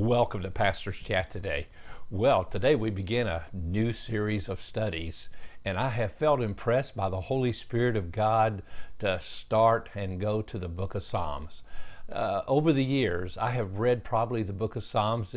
Welcome to Pastor's Chat today. Well, today we begin a new series of studies, and I have felt impressed by the Holy Spirit of God to start and go to the book of Psalms. Over the years, I have read probably the book of Psalms,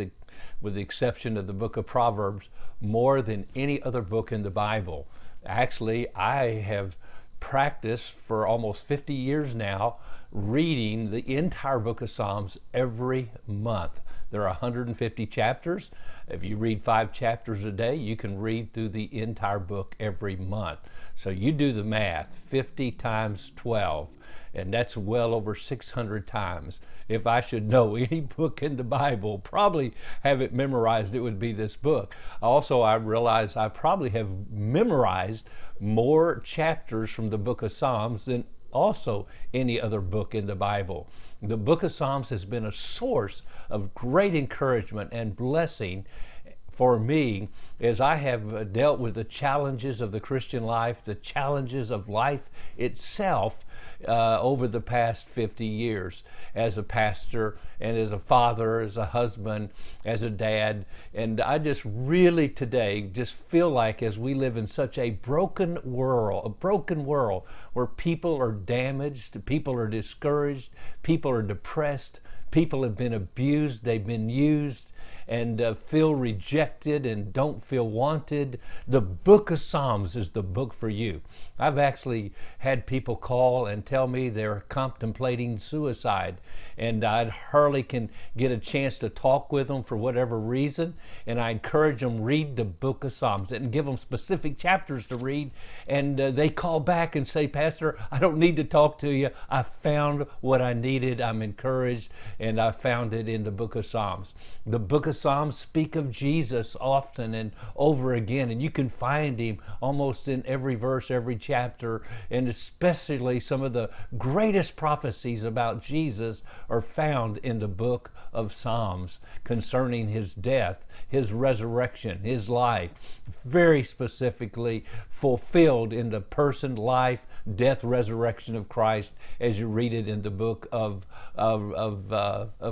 with the exception of the book of Proverbs, more than any other book in the Bible. Actually, I have practiced for almost 50 years now reading the entire book of Psalms every month. There are 150 chapters. If you read 5 chapters a day, you can read through the entire book every month. So you do the math, 50 times 12, and that's well over 600 times. If I should know any book in the Bible, probably have it memorized, it would be this book. Also, I realize I probably have memorized more chapters from the book of Psalms than also any other book in the Bible. The book of Psalms has been a source of great encouragement and blessing for me as I have dealt with the challenges of the Christian life, the challenges of life itself over the past 50 years as a pastor and as a father, as a husband, as a dad. And I just really today just feel like as we live in such a broken world where people are damaged, people are discouraged, people are depressed, people have been abused, they've been used, and feel rejected and don't feel wanted, the book of Psalms is the book for you. I've actually had people call and tell me they're contemplating suicide, and I hardly can get a chance to talk with them for whatever reason, and I encourage them read the book of Psalms and give them specific chapters to read, and they call back and say, Pastor, I don't need to talk to you. I found what I needed. I'm encouraged, and I found it in the book of Psalms. The book of Psalms speak of Jesus often and over again, and you can find him almost in every verse, every chapter, and especially some of the greatest prophecies about Jesus are found in the book of Psalms concerning his death, his resurrection, his life, very specifically fulfilled in the person, life, death, resurrection of Christ as you read it in the book of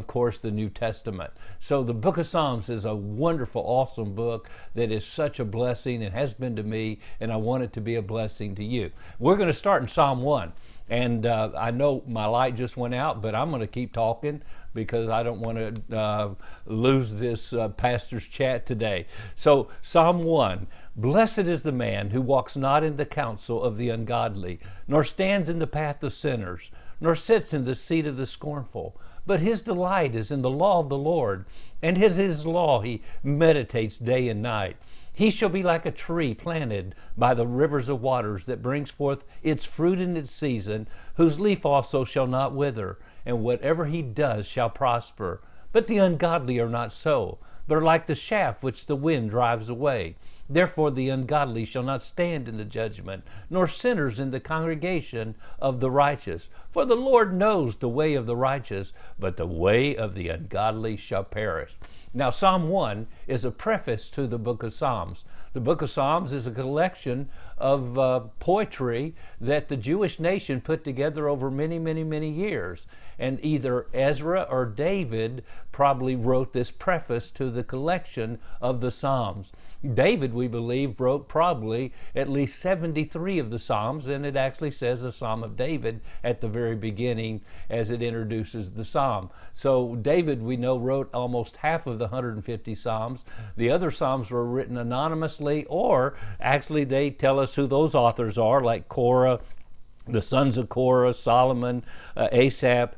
course, the New Testament. So the book of Psalms is a wonderful, awesome book that is such a blessing and has been to me, and I want it to be a blessing to you. We're going to start in Psalm 1. And I know my light just went out, but I'm going to keep talking because I don't want to lose this pastor's chat today. So Psalm 1, Blessed is the man who walks not in the counsel of the ungodly, nor stands in the path of sinners, nor sits in the seat of the scornful. But his delight is in the law of the Lord, and his law he meditates day and night. He shall be like a tree planted by the rivers of waters that brings forth its fruit in its season, whose leaf also shall not wither, and whatever he does shall prosper. But the ungodly are not so, but are like the chaff which the wind drives away. Therefore the ungodly shall not stand in the judgment, nor sinners in the congregation of the righteous. For the Lord knows the way of the righteous, but the way of the ungodly shall perish. Now, Psalm 1 is a preface to the book of Psalms. The book of Psalms is a collection of poetry that the Jewish nation put together over many, many, many years. And either Ezra or David probably wrote this preface to the collection of the Psalms. David, we believe, wrote probably at least 73 of the Psalms, and it actually says the Psalm of David at the very beginning as it introduces the Psalm. So David, we know, wrote almost half of the 150 Psalms. The other Psalms were written anonymously, or actually they tell us who those authors are, like Korah, the sons of Korah, Solomon, Asaph,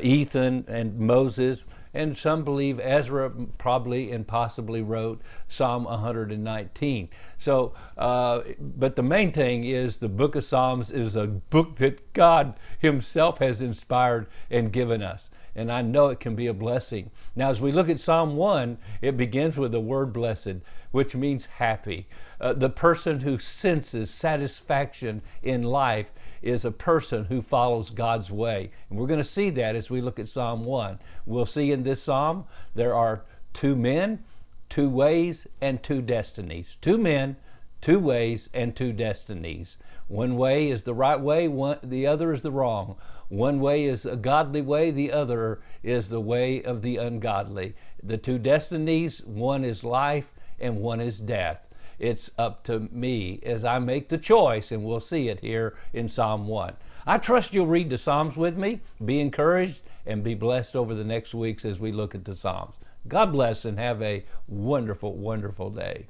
Ethan, and Moses. And some believe Ezra probably and possibly wrote Psalm 119. So, but the main thing is the book of Psalms is a book that God himself has inspired and given us. And I know it can be a blessing. Now, as we look at Psalm 1, it begins with the word blessed, which means happy. The person who senses satisfaction in life is a person who follows God's way. And we're going to see that as we look at Psalm 1. We'll see in this psalm there are 2 men, 2 ways, and 2 destinies. 2 men, two ways and two destinies. One way is the right way, the other is the wrong. One way is a godly way, the other is the way of the ungodly. The two destinies, one is life and one is death. It's up to me as I make the choice, and we'll see it here in Psalm 1. I trust you'll read the Psalms with me, be encouraged, and be blessed over the next weeks as we look at the Psalms. God bless and have a wonderful, wonderful day.